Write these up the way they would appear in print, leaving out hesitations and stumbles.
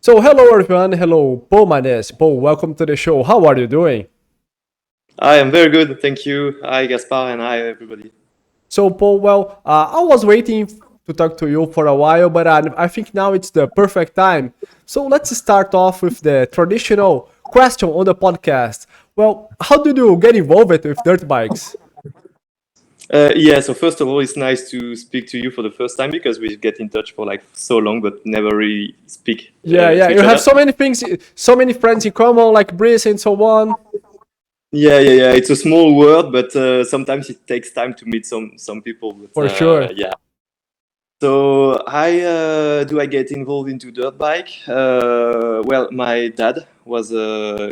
So hello everyone, hello Paul Manesse. Paul, welcome to the show. How are you doing? I am very good, thank you. Hi, Gaspar, and hi, everybody. So Paul, I was waiting to talk to you for a while, but I think now it's the perfect time. So let's start off with the traditional question on the podcast. Well, how did you get involved with dirt bikes? Yeah, so first of all, it's nice to speak to you for the first time because we get in touch for like so long, but never really speak Yeah, to you each have other. so many things, so many friends in common, like Brice and so on. Yeah. It's a small world, but sometimes it takes time to meet some people. But For sure. yeah. So I get involved into dirt bike? Well, my dad was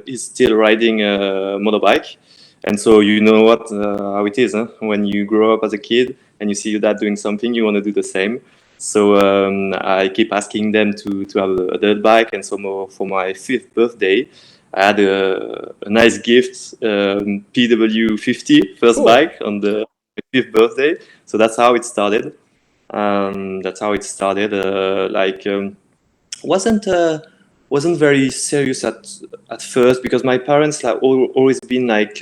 is still riding a motorbike, and so you know how it is, huh? When you grow up as a kid and you see your dad doing something, you want to do the same. So I keep asking them to have a dirt bike, and so for my fifth birthday, I had a nice gift, PW 50 first Cool. bike on the fifth birthday. So that's how it started. That's how it started. Wasn't wasn't very serious at first because my parents like always been like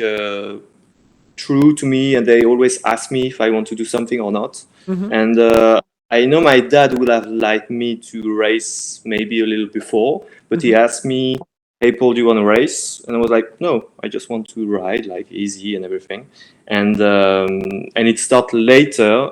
true to me, and they always ask me if I want to do something or not. Hmm. And I know my dad would have liked me to race maybe a little before, but he Hmm. asked me, "Hey, Paul, do you want to race?" And I was like, "No, I just want to ride, like easy and everything." And it started later.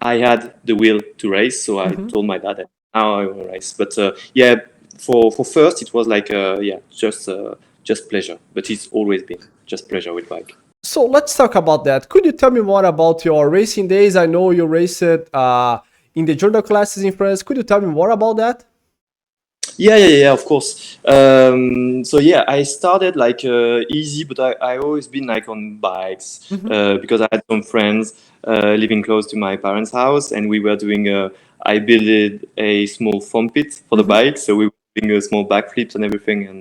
I had the will to race, so I Hmm. told my dad that now I want to race. But yeah, for first it was like yeah, just pleasure. But it's always been just pleasure with bike. So let's talk about that. Could you tell me more about your racing days? I know you raced in the journal classes in France. Could you tell me more about that? Yeah, of course. So yeah, I started like easy, but I always been like on bikes Hmm. because I had some friends living close to my parents' house, and we were doing. I built a small foam pit for the Hmm. bike, so we were doing small backflips and everything, and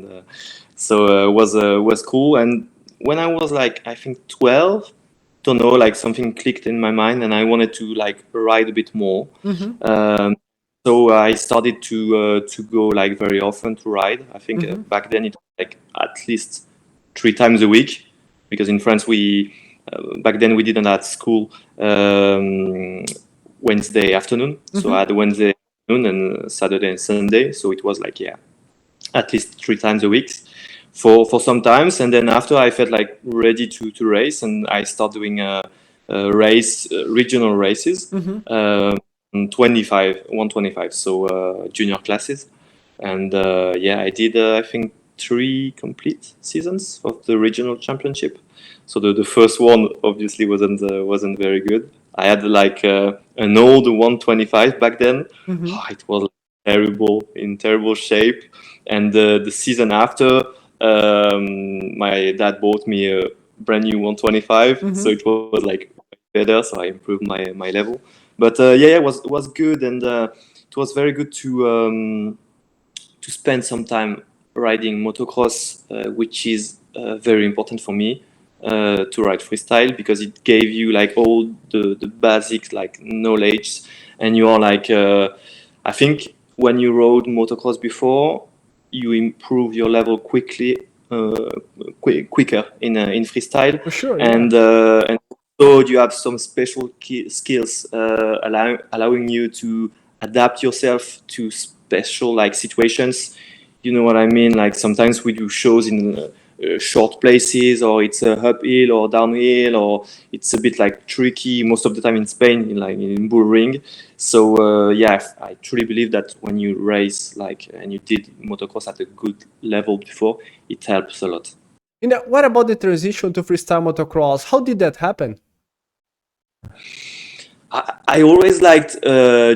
so was cool. And when I was like I think 12, don't know, like something clicked in my mind, and I wanted to like ride a bit more. Hmm. Um, so I started to go like very often to ride. I think Hmm. back then it was like at least 3 times a week, because in France we back then we didn't have school Wednesday afternoon. So I Hmm. had Wednesday afternoon and Saturday and Sunday. So it was like yeah, at least 3 times a week for some times. And then after I felt like ready to race, and I started doing race regional races. Hmm. 25 125, so junior classes. And yeah, I did I think 3 complete seasons of the regional championship. So the first one obviously wasn't very good. I had like an old 125 back then. Hmm. Oh, it was terrible, in terrible shape. And the season after, my dad bought me a brand new 125, so Hmm. it was like better. So I improved my level. But yeah, it was good, and it was very good to spend some time riding motocross, which is very important for me to ride freestyle, because it gave you like all the basics like knowledge, and you are like I think when you rode motocross before, you improve your level quickly, quicker in freestyle, For sure, yeah. and so you have some special skills allowing you to adapt yourself to special like situations. You know what I mean? Like sometimes we do shows in short places, or it's uphill or downhill, or it's a bit like tricky most of the time in Spain, in like in bull ring. So yeah, I truly believe that when you race like and you did motocross at a good level before, it helps a lot. What about the transition to freestyle motocross? How did that happen? I always liked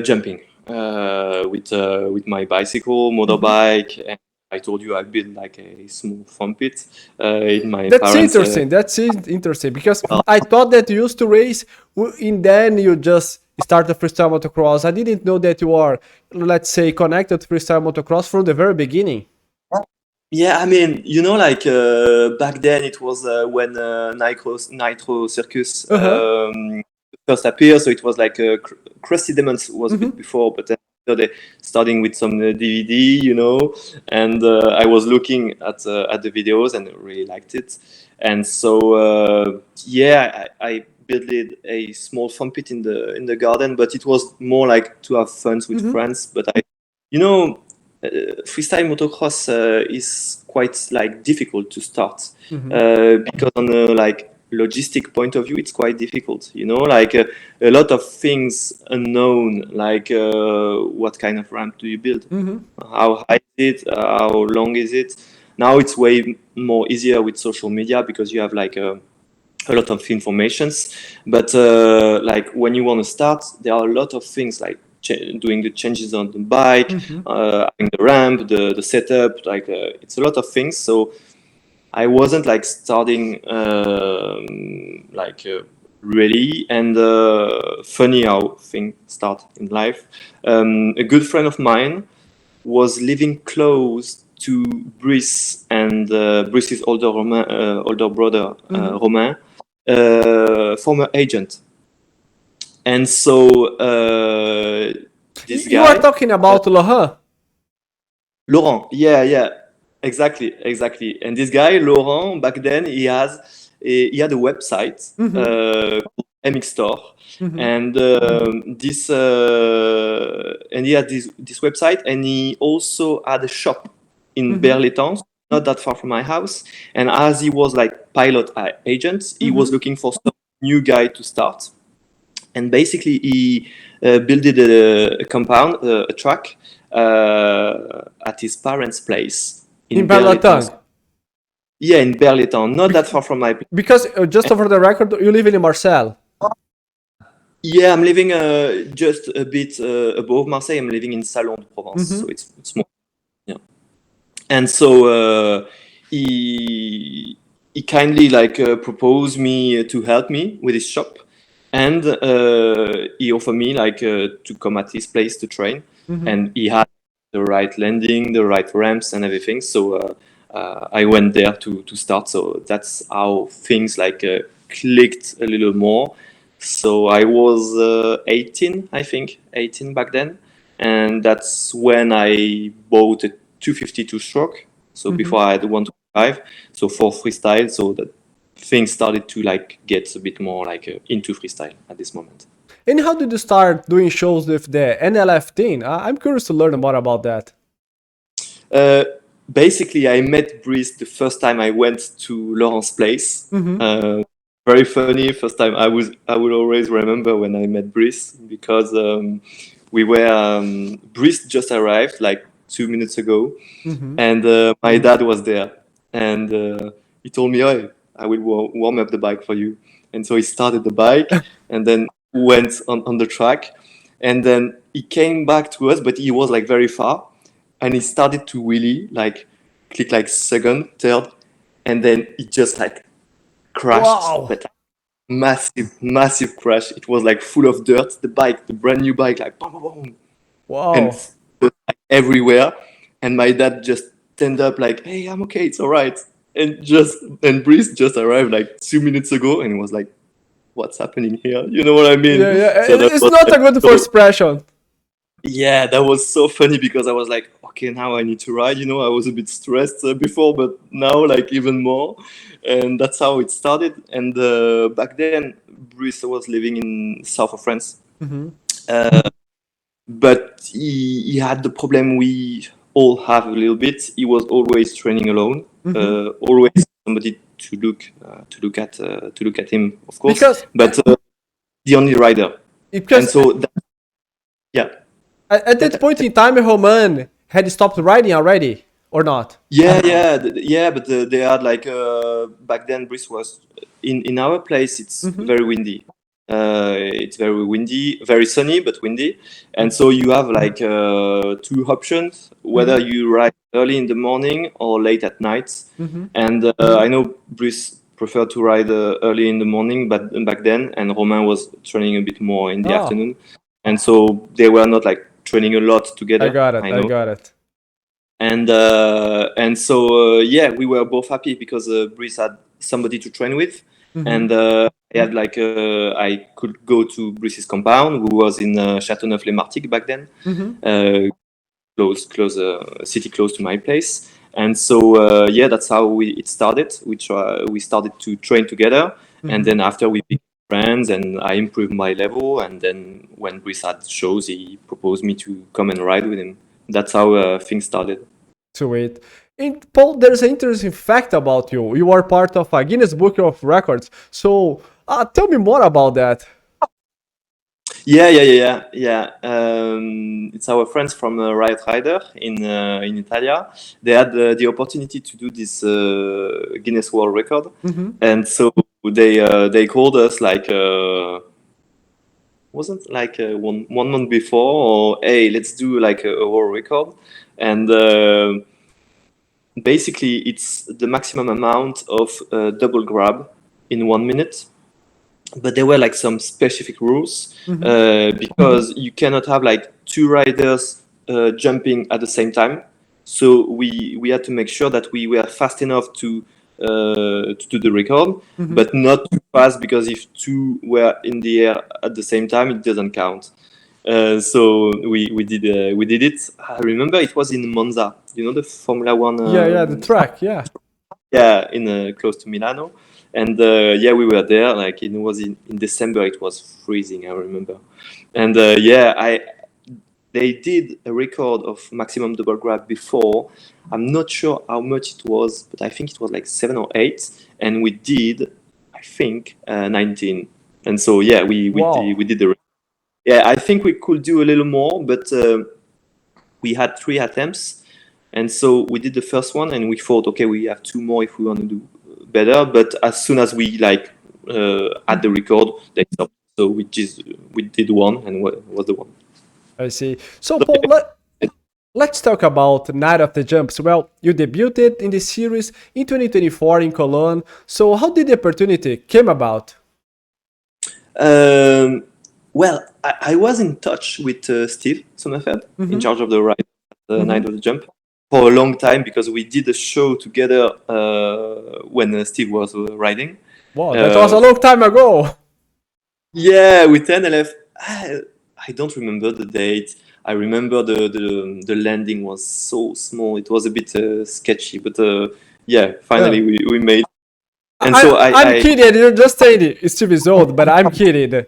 jumping with my bicycle, Hmm. motorbike, and I told you I built like a small foam pit in my That's parents' interesting. Interesting because I thought that you used to race and then you just start the freestyle motocross. I didn't know that you are, let's say, connected to freestyle motocross from the very beginning. Yeah, I mean, you know, like back then it was when Nitro Circus Uh huh. first appeared, so it was like Krusty Demons was a bit Hmm. before, but then Saturday, starting with some DVD, and I was looking at the videos and I really liked it. And so I built a small foam pit in the garden, but it was more like to have fun with friends. But freestyle motocross is quite like difficult to start because on a like logistic point of view, it's quite difficult. Like a lot of things unknown, like what kind of ramp do you build, how high is it, how long is it. Now it's way more easier with social media because you have like a lot of informations, but like when you want to start, there are a lot of things like doing the changes on the bike, having the ramp, the setup, like it's a lot of things. So I wasn't like starting really, and funny how things start in life. A good friend of mine was living close to Brice, and Brice's older brother, Romain, former agent. And so this You are guy, talking about Laurent. Laurent, yeah, exactly. And this guy, Laurent, back then he had a website called FMX Store, and and he had this website, and he also had a shop in Berletan, not that far from my house. And as he was like pilot agent, he was looking for some new guy to start. And basically, he built a compound, a track at his parents' place In Berletan. Berlatang. Yeah, in Berletan, not that far from my place. Because just over the record, you live in Marseille. Yeah, I'm living just a bit above Marseille. I'm living in Salon de Provence, so it's small. Yeah, and so he kindly like proposed me to help me with his shop, and he offered me like to come at his place to train, and he had the right landing, the right ramps, and everything. So I went there to start. So that's how things like clicked a little more. So I was 18, I think, 18 back then, and that's when I bought a 252 stroke. So before I had 125, so for freestyle, so that things started to like get a bit more like into freestyle at this moment. And how did you start doing shows with the NLF team? I'm curious to learn more about that. Basically, I met Brice the first time I went to Laurent's place. Very funny. First time I will always remember when I met Brice because Brice just arrived like 2 minutes ago, and my dad was there, and he told me, "Oh, I will warm up the bike for you." And so he started the bike, and then went on the track, and then he came back to us, but he was like very far, and he started to really like click like second, third, and then it just like crashed, Wow. but massive crash. It was like full of dirt. The brand new bike, like boom, boom, boom, and Wow. it was, like, everywhere. And my dad just stand up like, "Hey, I'm okay, it's all right." And Brice just arrived like 2 minutes ago, and he was like, "What's happening here?" You know what I mean? Yeah. So that It's was not like, a good so first impression. yeah, that was so funny because I was like, okay, now I need to ride. I was a bit stressed before, but now like even more. And that's how it started. And back then, Brice was living in south of France. But he had the problem we all have a little bit. He was always training alone, always somebody to look at him, of course. Because But the only rider. And because so, yeah. at that point in time, Roman had stopped riding already, or not? Yeah. But they had like back then. Brice was in our place. It's very windy. It's very windy, very sunny, but windy. And so you have like two options: whether you ride early in the morning or late at night. And I know Brice preferred to ride early in the morning, but back then, and Romain was training a bit more in the Oh, afternoon. And so they were not like training a lot I together. got it. I I know. got it. And so yeah, we were both happy because Brice had somebody to train with, and I I had like I could go to Brice's compound, who was in Châteauneuf-les-Martigues back then, close city close to my place. And so yeah, that's how it started. We started to train together, and then after we became friends, and I improved my level. And then when Brice had shows, he proposed me to come and ride with him. That's how things started. Sweet. And Paul, there's an interesting fact about you. You are part of a Guinness Book of Records. So tell me more about that. Yeah. It's our friends from Riot Rider in Italia. They had the opportunity to do this Guinness World Record, and so they called us like wasn't like one month before, or hey, let's do like a world record, and basically it's the maximum amount of double grab in 1 minute. But there were like some specific rules because you cannot have like two riders jumping at the same time. So we had to make sure that we were fast enough to do the record, but not too fast, because if two were in the air at the same time, it doesn't count. So we did it. I remember it was in Monza. You know, the Formula One. Yeah, the track. Yeah. Yeah, in close to Milano. And yeah, we were there. Like it was in December. It was freezing, I remember. And yeah, they did a record of maximum double grab before. I'm not sure how much it was, but I think it was like 7 or 8, and we did, I think, 19. And so yeah, we did the. Yeah, I think we could do a little more, but we had 3 attempts. And so we did the first one, and we thought, okay, we have 2 more if we want to do better. But as soon as we like had the record, they stopped. So we did one, and was the one. I see. So Paul, let's talk about Night of the Jumps. Well, you debuted in the series in 2024 in Cologne. So how did the opportunity came about? Well, I was in touch with Steve Sommerfeld, in charge of the ride, Night of the Jump, for a long time, because we did a show together when Steve was riding. Wow, that was a long time ago. Yeah, with NLF. I don't remember the date. I remember the landing was so small. It was a bit sketchy, but yeah, finally we made. And so I'm kidding. You're just saying Steve is old, but I'm kidding.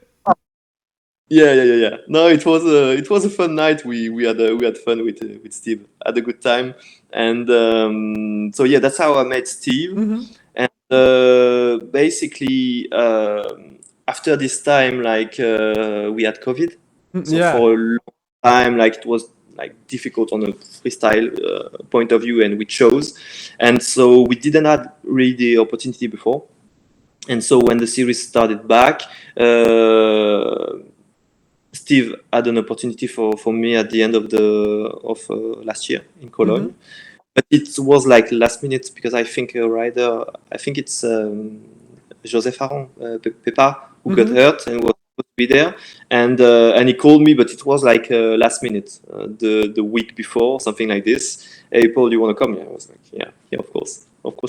Yeah. No, it was a fun night. We had fun with Steve. Had a good time, and so yeah, that's how I met Steve. And basically, after this time, like we had COVID, so for a long time, like it was like difficult on a freestyle point of view, and we chose, and so we didn't have really the opportunity before, and so when the series started back. Steve had an opportunity for me at the end of last year in Cologne, but it was like last minute, because I think a rider, I think it's Joseph Aron, Pepa, who got hurt and was supposed to be there, and he called me, but it was like last minute, the week before, something like this. Hey Paul, do you want to come? Yeah, I was like, yeah, of course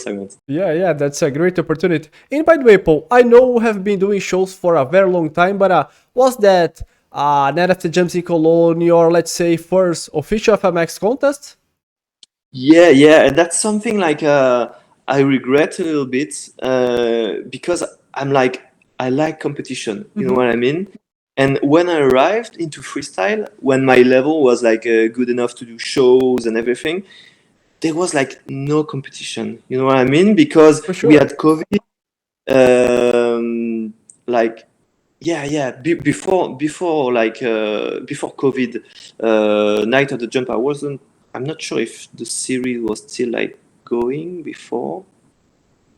I want. Yeah, that's a great opportunity. And by the way, Paul, I know you have been doing shows for a very long time, but was that Night of the Jumps in Cologne, your, let's say, first official FMX contest? Yeah, and that's something like I regret a little bit, because I'm like, I like competition, you know what I mean? And when I arrived into freestyle, when my level was like good enough to do shows and everything, there was like no competition, you know what I mean? Because we had COVID, like. Yeah. Before COVID, Night of the Jump, I'm not sure if the series was still like going before.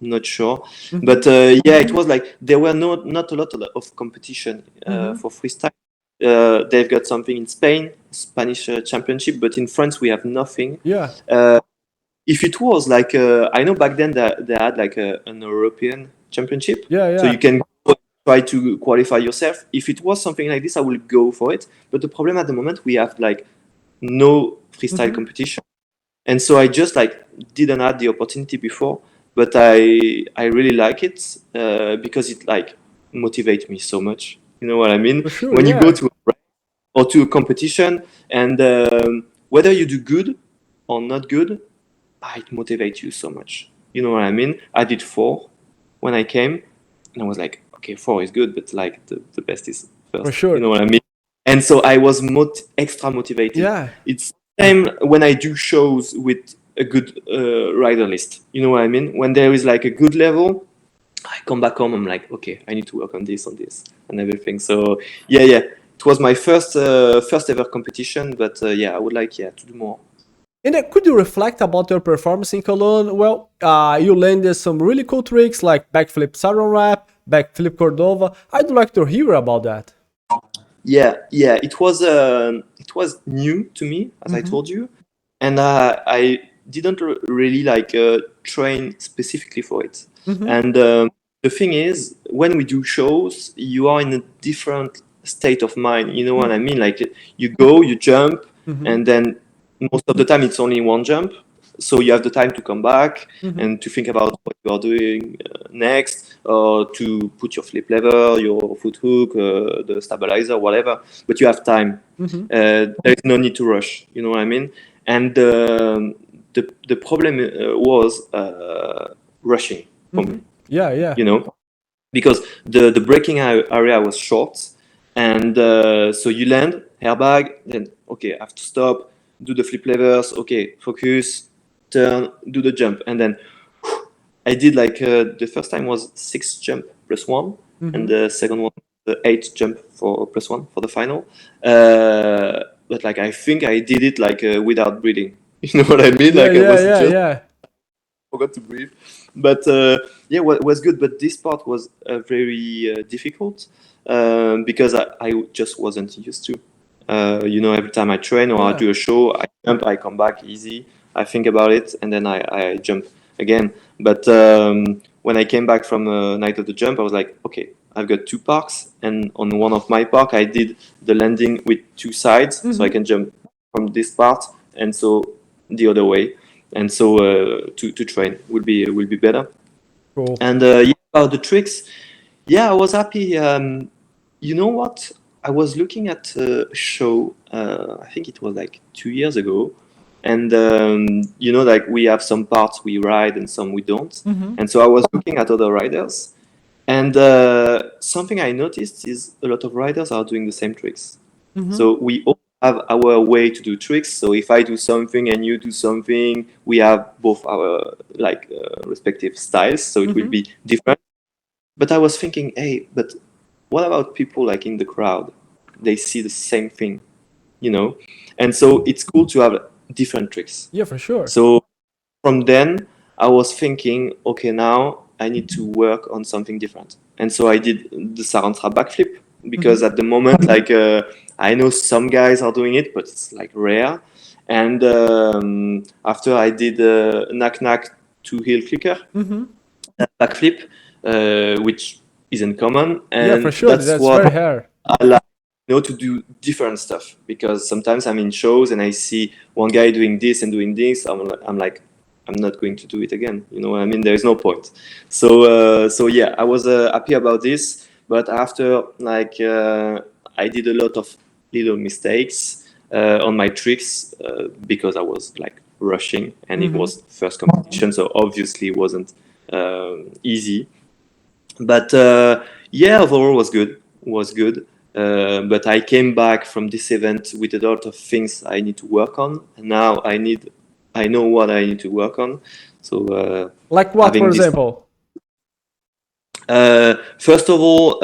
Not sure, but yeah, it was like there were not a lot of competition for freestyle. They've got something in Spain, Spanish championship, but in France we have nothing. Yeah. If it was like I know back then that they had like an European championship, so you can try to qualify yourself. If it was something like this, I will go for it. But the problem at the moment, we have like no freestyle competition, and so I just like didn't have the opportunity before. But I really like it because it like motivate me so much. You know what I mean? For sure, When you go yeah. to a race or to a competition, and whether you do good or not good, it motivates you so much. You know what I mean? I did 4 when I came, and I was like, okay, 4 is good, but like the best is For first. You sure. know what I mean? And so I was extra motivated. Yeah. It's the same when I do shows with a good rider list. You know what I mean? When there is like a good level, I come back home. I'm like, okay, I need to work on this, and everything. So yeah, yeah. It was my first ever competition, but yeah, I would like to do more. And could you reflect about your performance in Cologne? Well, you landed some really cool tricks like backflip saddle wrap, backflip Cordova. I'd like to hear about that. Yeah, yeah. It was new to me, as I Mm-hmm. told you, and I didn't really like train specifically for it. Mm-hmm. And the thing is, when we do shows, you are in a different state of mind. You know what I Mm-hmm. mean? Like you go, you jump, Mm-hmm. and then most of the time it's only one jump, so you have the time to come back Mm-hmm. and to think about what you are doing next, or to put your flip lever, your foot hook, the stabilizer, whatever. But you have time. Mm-hmm. There is no need to rush. You know what I mean? And the problem was rushing for Mm-hmm. me. Yeah, yeah. You know, because the braking area was short, and so you land airbag, then okay, I have to stop, do the flip levers, okay, focus, turn, do the jump, and then I did like the first time was 6 jump plus 1, and Mm-hmm. the second one the 8 jump for plus 1 for the final. But like I think I did it like without breathing. You know what I mean? Yeah, Like I yeah, was yeah, just yeah. forgot to breathe. But yeah, was good. But this part was very difficult because I just wasn't used to. Every time I train or I Yeah. do a show, I jump, I come back easy. I think about it, and then I jump again. But when I came back from Night of the Jump, I was like, okay, I've got 2 parks, and on one of my park, I did the landing with 2 sides, so I Mm-hmm. can jump from this part, and so the other way, and so to train will be better. Cool. And yeah, about the tricks, yeah, I was happy. You know what? I was looking at a show. I think it was like 2 years ago, and like we have some parts we ride and some we don't. Mm-hmm. And so I was looking at other riders, and something I noticed is a lot of riders are doing the same tricks. Mm-hmm. So we all have our way to do tricks. So if I do something and you do something, we have both our like respective styles. So it will Mm-hmm. be different. But I was thinking, hey, but what about people like in the crowd? They see the same thing, you know? And so it's cool to have different tricks. Yeah, for sure. So from then, I was thinking, okay, now I need to work on something different. And so I did the Sarantra backflip Mm-hmm. because at the moment, like, I know some guys are doing it, but it's like rare. And after I did knack knack two heel clicker Mm-hmm. backflip, which isn't common, Yeah, for and sure. that's That's what very rare. I like, to do different stuff, because sometimes I'm in shows and I see one guy doing this and doing this. I'm like, I'm not going to do it again. You know what I mean? There is no point. So yeah, I was happy about this, but after like I did a lot of little mistakes on my tricks because I was like rushing, and it Mm-hmm. was first competition, so obviously it wasn't easy. But yeah, overall was good. But I came back from this event with a lot of things I need to work on, and now I know what I need to work on. So Like what, for having this, example? first of all,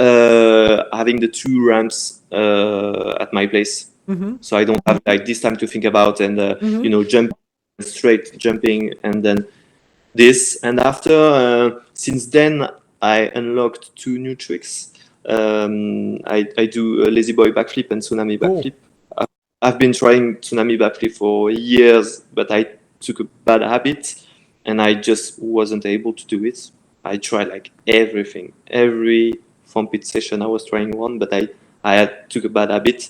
having the 2 ramps at my place, Mm-hmm. so I don't have like this time to think about, and Mm-hmm. jump straight jumping, and then this. And after since then I unlocked 2 new tricks. I do a lazy boy backflip and tsunami backflip. Cool. I- I've been trying tsunami backflip for years, but I took a bad habit and I just wasn't able to do it. I tried like everything, every foam pit session I was trying one, but took a bad habit,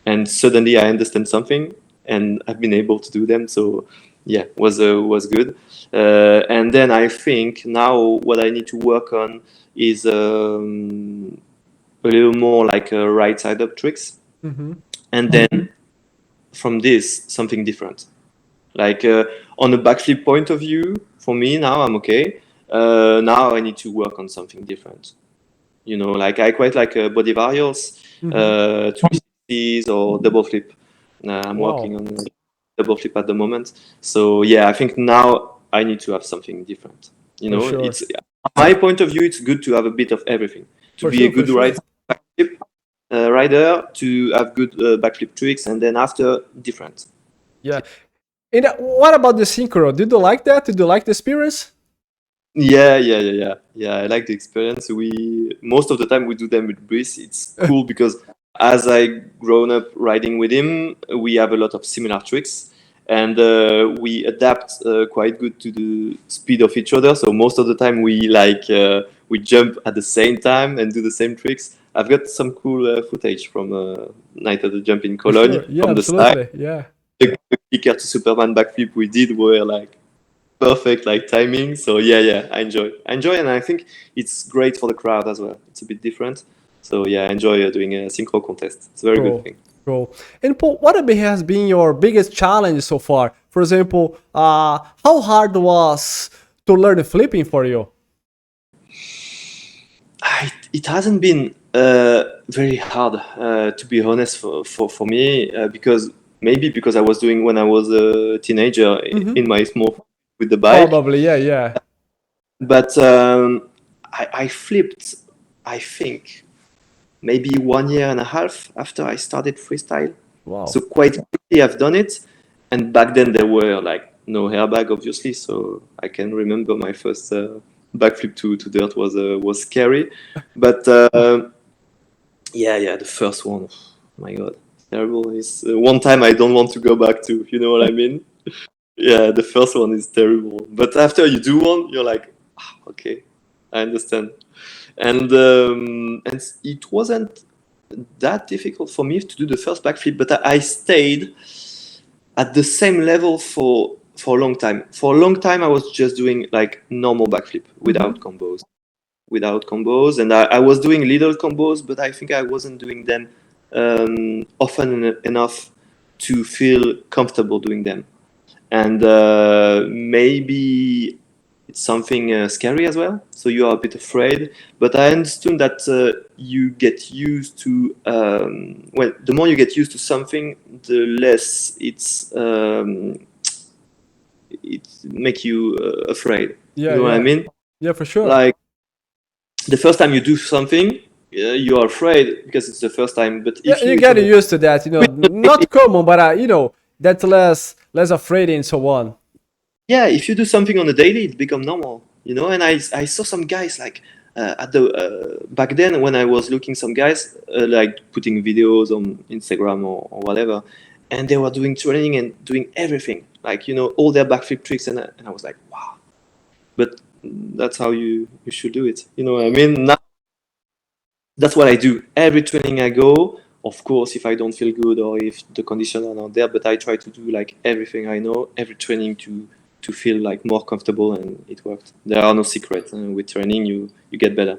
and suddenly I understand something and I've been able to do them. So yeah, was good. And then I think now what I need to work on is a little more like right side up tricks, Mm-hmm. and then from this something different. Like on a backflip point of view, for me now I'm okay. Now I need to work on something different. You know, like I quite like body varials, Mm-hmm. 360s or double flip. I'm working Wow. on double flip at the moment. So yeah, I think now I need to have something different. You For know, sure. it's my point of view. It's good to have a bit of everything. To For be a sure. For good sure. backflip rider, to have good backflip tricks, and then after different. Yeah. And what about the synchro? Did you like that? Did you like the experience? Yeah. I like the experience. We most of the time we do them with Brice. It's cool because as I grown up riding with him, we have a lot of similar tricks, and we adapt quite good to the speed of each other. So most of the time we jump at the same time and do the same tricks. I've got some cool footage from Night of the Jump in For Cologne sure. Yeah, from the side. absolutely. Yeah. The kicker to Superman backflip we did were like perfect like timing. So yeah, I enjoy, and I think it's great for the crowd as well. It's a bit different. So yeah, I enjoy doing a synchro contest. It's a very good Cool. thing. Cool. And Paul, what has been your biggest challenge so far? For example, how hard was to learn flipping for you? It hasn't been very hard, to be honest, for me, because maybe because I was doing when I was a teenager Mm-hmm. in my small with the bike. Probably. Yeah. Yeah. But I flipped, I think, maybe 1.5 years after I started freestyle. So Wow. quite quickly I've done it. And back then there were like no airbag, obviously. So I can remember my first backflip to dirt was scary. But yeah, the first one, oh my God, terrible. It's one time I don't want to go back to. You know what I mean? Yeah, the first one is terrible. But after you do one, you're like, ah, okay, I understand. And it wasn't that difficult for me to do the first backflip, but I stayed at the same level for a long time. For a long time, I was just doing like normal backflip Mm-hmm. without combos, and I was doing little combos, but I think I wasn't doing them often enough to feel comfortable doing them. And maybe it's something scary as well. So you are a bit afraid. But I understood that you get used to, well, the more you get used to something, the less it make you afraid. You Yeah. know what I Yeah. mean? Yeah. For sure. Like the first time you do something, you are afraid because it's the first time. But Yeah, if you you get it's used to that. Not common, but that's less afraid and so on. yeah, if you do something on a daily, it become normal, you know. And I saw some guys like at the back then when I was looking some guys like putting videos on Instagram or whatever, and they were doing training and doing everything like all their backflip tricks, and I was like, wow. But that's how you should do it. You know what I mean? Now, that's what I do. Every training I go, of course, if I don't feel good or if the conditions are not there, but I try to do like everything I know, every training to feel like more comfortable, and it worked. There are no secrets. With training, you get better.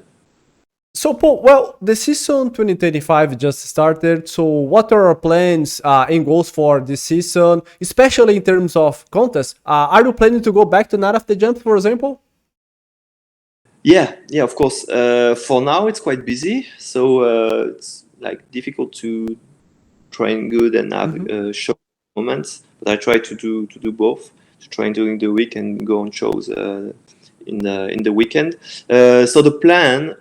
So, Paul, well, the season 2025 just started. So, what are our plans and goals for this season, especially in terms of contests? Are you planning to go back to Night of the Jump, for example? Yeah, of course. For now, it's quite busy, so it's like difficult to train good and have Mm-hmm. show moments. But I try to do both. To train during the week and go on shows in the weekend. So the plan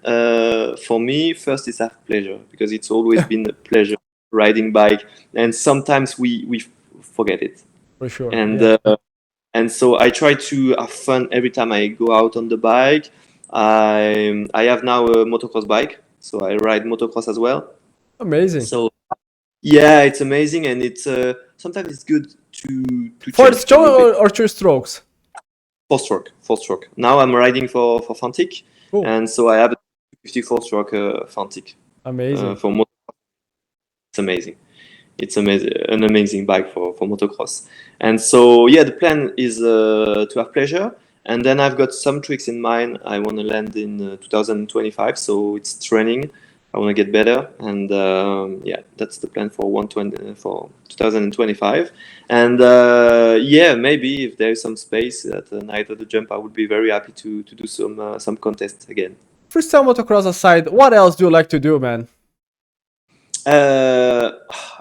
for me first is have pleasure, because it's always been a pleasure riding bike, and sometimes we forget it. For sure. And Yeah. so I try to have fun every time I go out on the bike. I have now a motocross bike, so I ride motocross as well. Amazing. So yeah, it's amazing, and it's sometimes it's good to Four change a stroke little bit. or two strokes? Four stroke. Now I'm riding for Fantic, Cool. and so I have a 54 stroke Fantic Amazing. for motor. It's amazing. it's an amazing bike for motocross. And so yeah, the plan is to have pleasure, and then I've got some tricks in mind. I want to land in 2025, so it's training. I want to get better, and yeah, that's the plan for 120 for 2025. And yeah, maybe if there is some space at the night of the jump, I would be very happy to do some contests again. Freestyle motocross aside, what else do you like to do, man? Uh,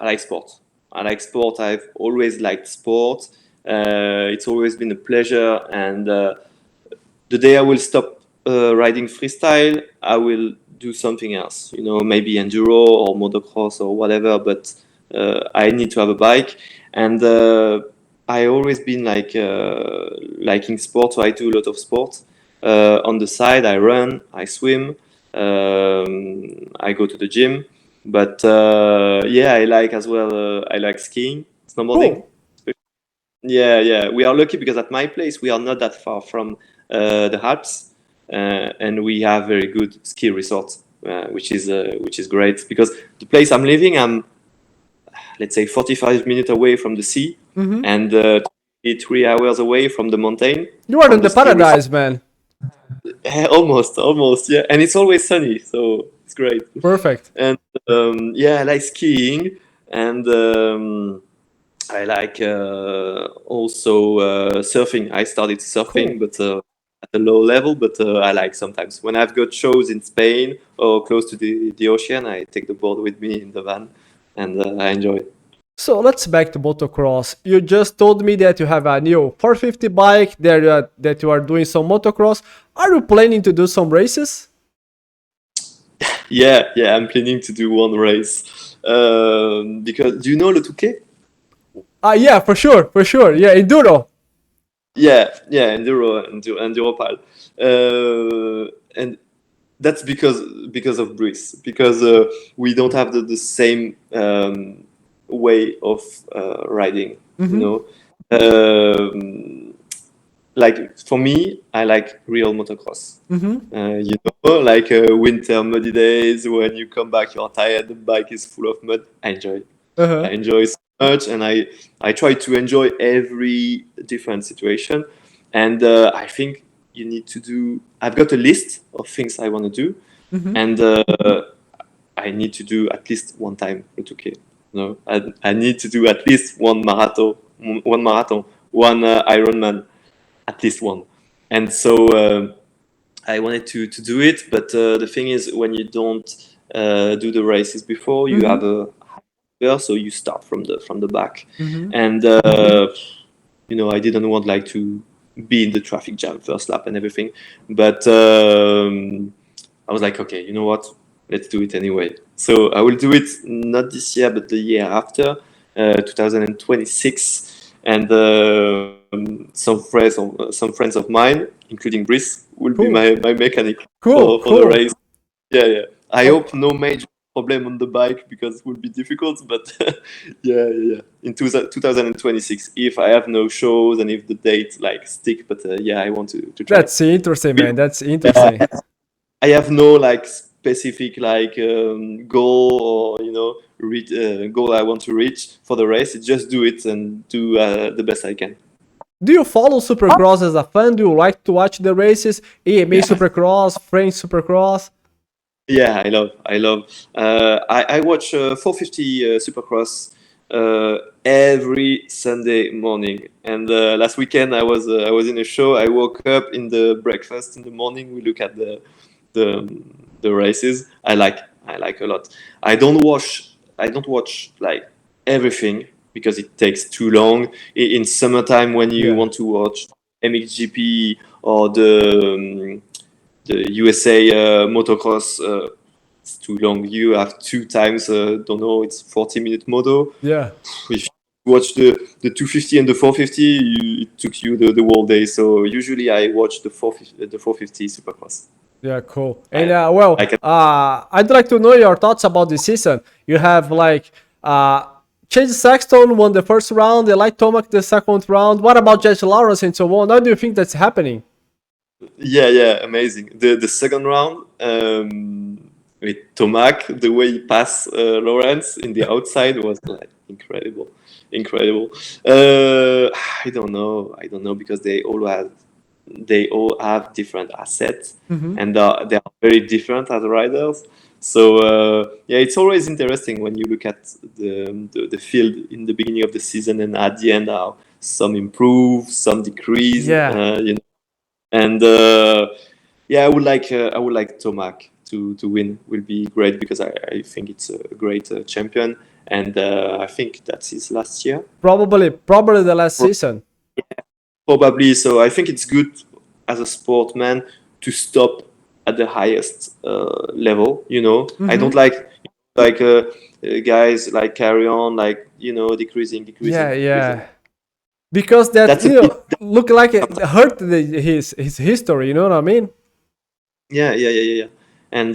I like sport. I like sport. I've always liked sport. It's always been a pleasure. And the day I will stop riding freestyle, I will do something else. You know, maybe enduro or motocross or whatever. But I need to have a bike. And I always been like liking sport, so I do a lot of sport. On the side, I run, I swim, I go to the gym. But yeah, I like as well. I like skiing, snowboarding. Cool. Yeah, yeah. We are lucky because at my place we are not that far from the Alps, and we have very good ski resorts, which is great. Because the place I'm living, I'm let's say 45 minutes away from the sea, Hmm. and 3 hours away from the mountain, You are from in the the ski resort. paradise, man. Almost, yeah. And it's always sunny, so it's great. Perfect. And yeah, I like skiing, and I like also surfing. I started surfing, Cool. but at a low level. But I like sometimes when I've got shows in Spain or close to the ocean, I take the board with me in the van, and I enjoy it. So let's back to motocross. You just told me that you have a new 450 bike, that you are doing some motocross. Are you planning to do some races? Yeah, yeah, I'm planning to do one race because do you know Le Touquet? Yeah, for sure, for sure. Yeah, enduro. Yeah, yeah, Enduropal, and that's because of Brice, because we don't have the same way of riding. You Mm-hmm. know, like for me, I like real motocross. Mm-hmm. You know, like winter muddy days when you come back, you're tired, the bike is full of mud. I enjoy it. I Uh-huh. enjoy so much, and I try to enjoy every different situation. And I think you need to do. I've got a list of things I want to do, Mm-hmm. and I need to do at least one time the 2K. No, I need to do at least one Ironman, at least one. And so I wanted to do it, but the thing is, when you don't do the races before, you Mm-hmm. have a so you start from the back, Mm-hmm. and you know, I didn't want like to be in the traffic jam first lap and everything, but I was like, okay, you know what, let's do it anyway. So I will do it not this year but the year after, 2026. And some friends of mine, including Brice, will be Cool. my mechanic Cool. for the Cool. race. Yeah, yeah. I Oh, hope no major problem on the bike because it will be difficult. But yeah, yeah, yeah. In 2026, if I have no shows and if the date like stick, but yeah, I want to try. that's interesting, With, man. That's uh, interesting. I have no like specific like goal or goal I want to reach for the race. It's just do it and do the best I can. Do you follow Supercross as a fan? Do you like to watch the races? EMA Yeah. Supercross, French Supercross? Yeah, I love. I watch 450 Supercross every Sunday morning. And last weekend I was in a show. I woke up in the breakfast in the morning. We look at the the races. I like a lot. I don't watch like everything because it takes too long. In summertime when you Yeah. want to watch MXGP or the USA motocross, it's too long. You have two times, don't know, it's 40-minute moto. Yeah. If you watch the 250 and the 450, it took you the whole day. So usually I watch the 450 Supercross. Yeah, cool. And I I can. I'd like to know your thoughts about this season. You have like Chase Sexton won the first round, Eli Tomac the second round. What about Judge Lawrence and so on? How do you think that's happening? Yeah, yeah, amazing. The second round with Tomac, the way he passed Lawrence in the outside was like incredible, incredible. I don't know because they all have different assets, Hmm. and they are very different as riders. So yeah, it's always interesting when you look at the field in the beginning of the season and at the end how some improve, some decrease, Yeah, you know. And yeah, I would like Tomac to win. Will be great because I think it's a great champion, and I think that's his last year. probably the last season. Probably. So I think it's good as a sportman to stop at the highest level. You know, I Hmm. don't like guys like carry on like decreasing, Yeah, decreasing, decreasing. yeah. Because that That's a bit look like it hurt his history. You know what I mean? yeah. And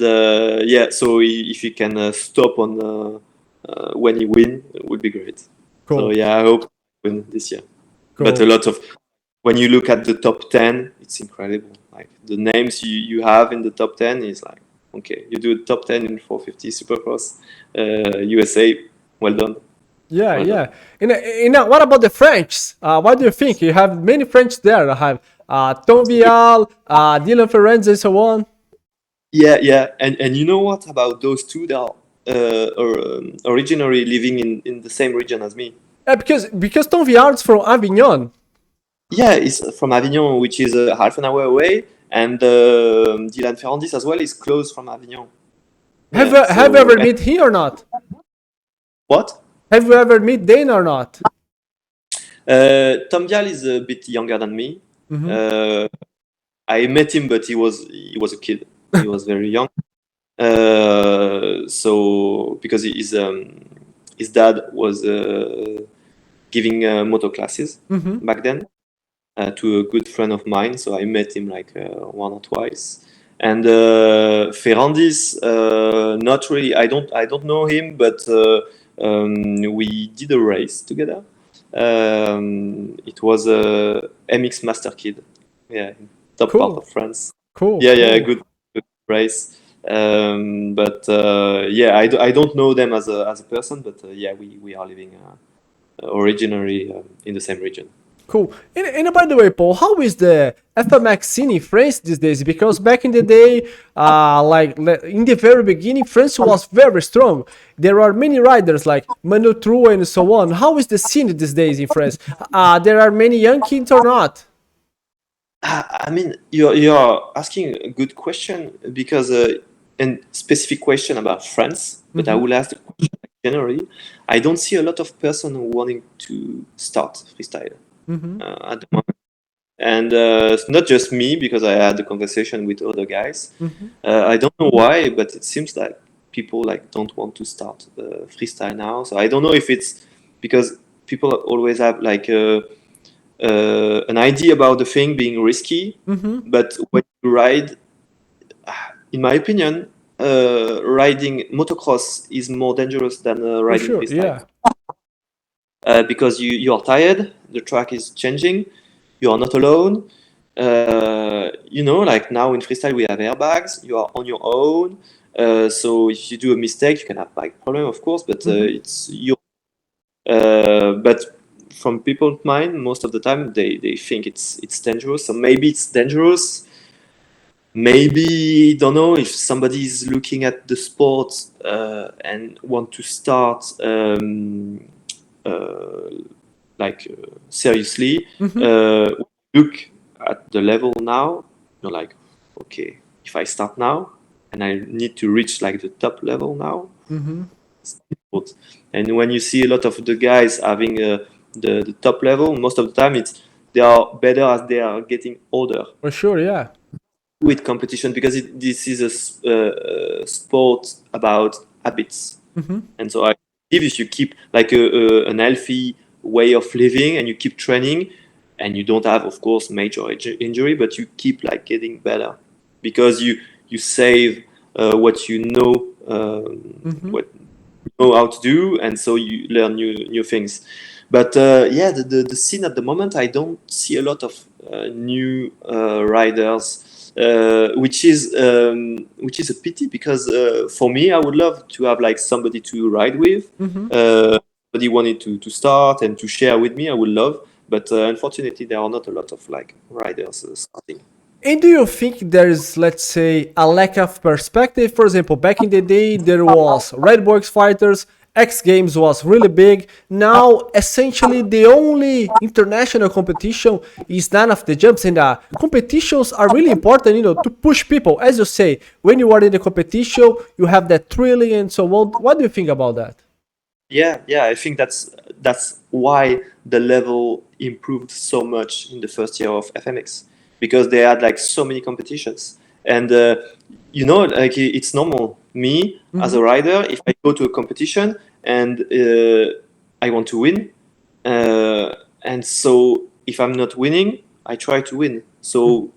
yeah, so if you can stop on when you win, it would be great. So Cool, yeah, I hope to win this year. But a cool. lot of when you look at the top 10, it's incredible. Like the names you have in the top 10 is like, okay, you do top 10 in 450 Supercross, USA, well done, Yeah, well done. yeah. What about the French? What do you think? You have many French there. I have Tom Vial, Dylan Ferenz, and so on. Yeah. And you know what about those two that are originally living in the same region as me? Yeah, because Tom Vial is from Avignon. Yeah, it's from Avignon, which is half an hour away, and Dylan Ferrandis as well is close from Avignon. Yeah, Have you so ever met him or not? what? Have you ever met Dane or not? Tom Vial is a bit younger than me. Hmm. Uh, I met him, but he was a kid. He was very young. So because his dad was giving moto classes Hmm. back then to a good friend of mine. So I met him like one or twice. And Ferrandis, not really. I don't know him, but we did a race together. It was a MX Master Kid. Yeah, top part Cool, of France. cool, Yeah, cool. good race. But yeah, I don't know them as a person, but yeah, we are living originally in the same region. Cool. And by the way, Paul, how is the FMX scene in France these days? Because back in the day, in the very beginning, France was very strong. There are many riders like Manu True and so on. How is the scene these days in France? There are many young kids or not? I mean, you're asking a good question because and specific question about France, but I Hmm. will ask the question generally. I don't see a lot of person wanting to start freestyle Hmm. at the moment, and it's not just me because I had a conversation with other guys. Hmm. I don't know why, but it seems like people like don't want to start freestyle now. So I don't know if it's because people always have like an idea about the thing being risky, Hmm. but when you ride, in my opinion, riding motocross is more dangerous than For riding sure, freestyle yeah. because you are tired, the track is changing, you are not alone. You know, like now in freestyle we have airbags, you are on your own. So if you do a mistake, you can have like problem, of course, but Hmm. it's your. But from people's mind, most of the time they think it's dangerous. So maybe it's dangerous. Maybe don't know if somebody is looking at the sport and want to start uh, seriously. Hmm. Look at the level now. You're like, okay, if I start now and I need to reach like the top level now, Hmm. it's difficult. And when you see a lot of the guys having the top level, most of the time it's they are better as they are getting older For sure, yeah. with competition because this is a sport about habits. Hmm. And so I believe if you keep like an healthy way of living and you keep training and you don't have, of course, major injury, but you keep like getting better because you save what you know, Hmm. what you know how to do, and so you learn new things. But yeah, the scene at the moment, I don't see a lot of new riders, which is a pity because for me, I would love to have like somebody to ride with. Hmm. somebody wanted to start and to share with me, I would love. But unfortunately, there are not a lot of like riders starting. And do you think there's, let's say, a lack of perspective? For example, back in the day, there was Red Bull X Fighters, X Games was really big. Now, essentially, the only international competition is none of the jumps, and competitions are really important, to push people. As you say, when you are in the competition, you have that thrilling and so on. What do you think about that? Yeah, I think that's why the level improved so much in the first year of FMX, because they had like so many competitions. And like it's normal. Me as a rider, if I go to a competition and I want to win, and so if I'm not winning, I try to win. So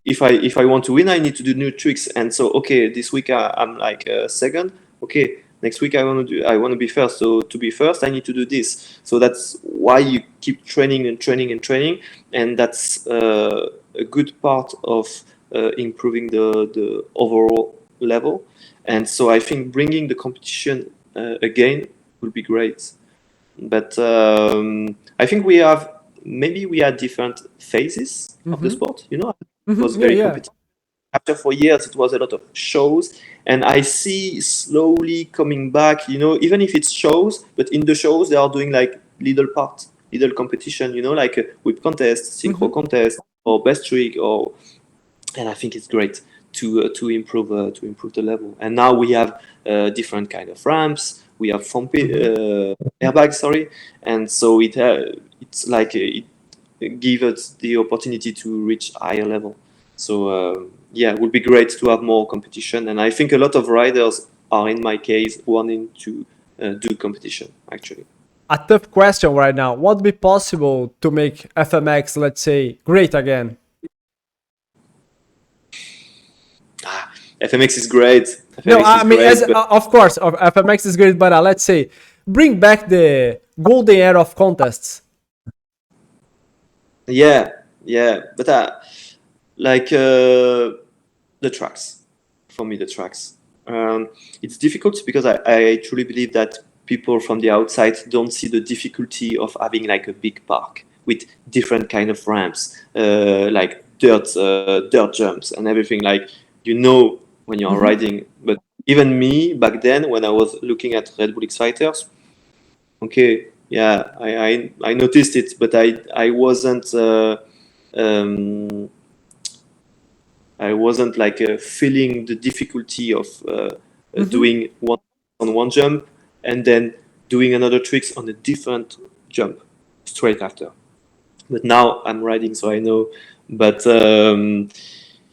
if I want to win, I need to do new tricks. And so okay, this week I'm like second. Okay, next week I want to be first. So to be first, I need to do this. So that's why you keep training and training and training, and that's a good part of improving the overall level. And so I think bringing the competition again would be great. But I think we had different phases of the sport. It was Yeah, very yeah. competitive. After 4 years, it was a lot of shows, and I see slowly coming back. Even if it's shows, but in the shows they are doing like little parts, little competition. Like a whip contest, synchro contest, or best trick, and I think it's great to improve the level. And now we have different kind of ramps. We have airbags, sorry, and so it's like it gives us the opportunity to reach higher level. So yeah, it would be great to have more competition, and I think a lot of riders are, in my case, wanting to do competition actually. A tough question right now. What would be possible to make FMX, let's say, great again? FMX is great. No, FMX I is mean, great, as but of course, FMX is great, but let's say bring back the golden era of contests. yeah, but like the tracks, for me, the tracks. It's difficult because I truly believe that people from the outside don't see the difficulty of having like a big park with different kind of ramps, like dirt jumps and everything. Like when you're riding. But even me back then, when I was looking at Red Bull X Fighters, okay, yeah, I noticed it, but I wasn't. Um, I wasn't like feeling the difficulty of doing one on one jump and then doing another tricks on a different jump straight after. But now I'm riding, so I know. But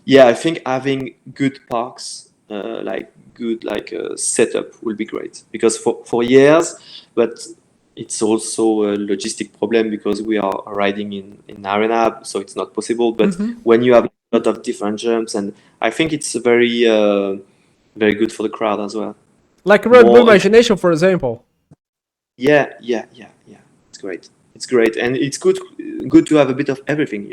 yeah, I think having good parks, like good like setup, will be great because for years, but it's also a logistic problem because we are riding in arena, so it's not possible. But when you have a lot of different jumps, and I think it's very good for the crowd as well. Like Red Bull More, Imagination, for example. yeah. It's great. It's great, and it's good to have a bit of everything.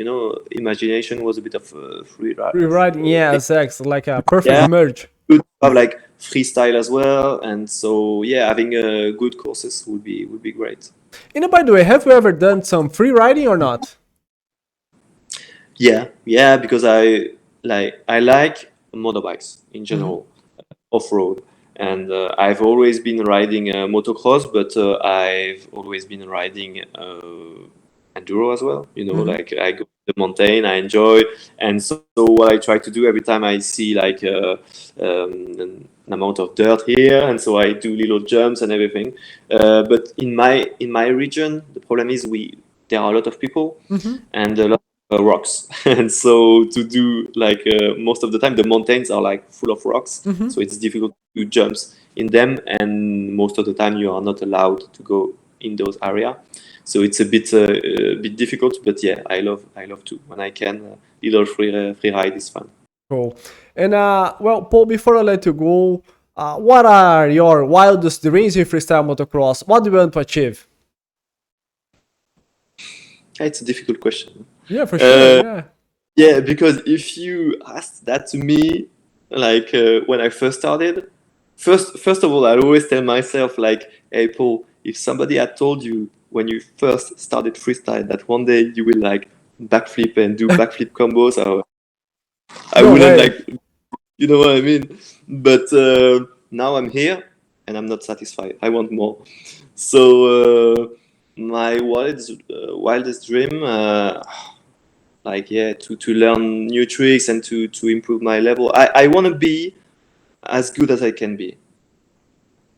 Imagination was a bit of free ride. Rewriting, yeah, exactly, like a perfect Yeah, merge. good to have like freestyle as well, and so yeah, having good courses would be great. And by the way, have you ever done some free riding or not? Yeah, because I like motorbikes in general, off road, and I've always been riding motocross, but I've always been riding enduro as well. Like I go to the mountain, I enjoy, and so what I try to do every time I see like an amount of dirt here, and so I do little jumps and everything. But in my region, the problem is there are a lot of people and a lot of rocks, and so to do like most of the time the mountains are like full of rocks, so it's difficult to do jumps in them, and most of the time you are not allowed to go in those areas. So it's a bit difficult, but yeah, I love to when I can. Little free ride is fun. Cool. And well, Paul, before I let you go, what are your wildest dreams in freestyle motocross? What do you want to achieve? It's a difficult question. Yeah, for sure. Yeah. Yeah, because if you asked that to me, like when I first started, first of all, I always tell myself like, "Hey, Paul, if somebody had told you when you first started freestyle that one day you will like backflip and do backflip combos, I No wouldn't way. like, you know what I mean? But now I'm here and I'm not satisfied. I want more. So my wildest dream, like yeah, to learn new tricks and to improve my level. I want to be as good as I can be.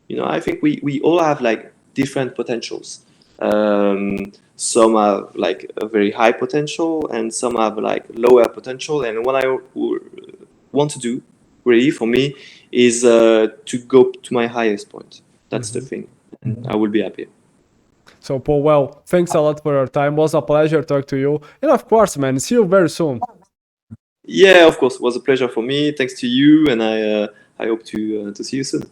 You know, I think we all have like different potentials. Some have like a very high potential, and some have like lower potential. And what I want to do, really, for me, is to go to my highest point. That's the thing, and I will be happy. So, Paul, well, thanks a lot for your time. It was a pleasure talk to you. And of course, man, see you very soon. Yeah, of course, it was a pleasure for me. Thanks to you, and I hope to see you soon.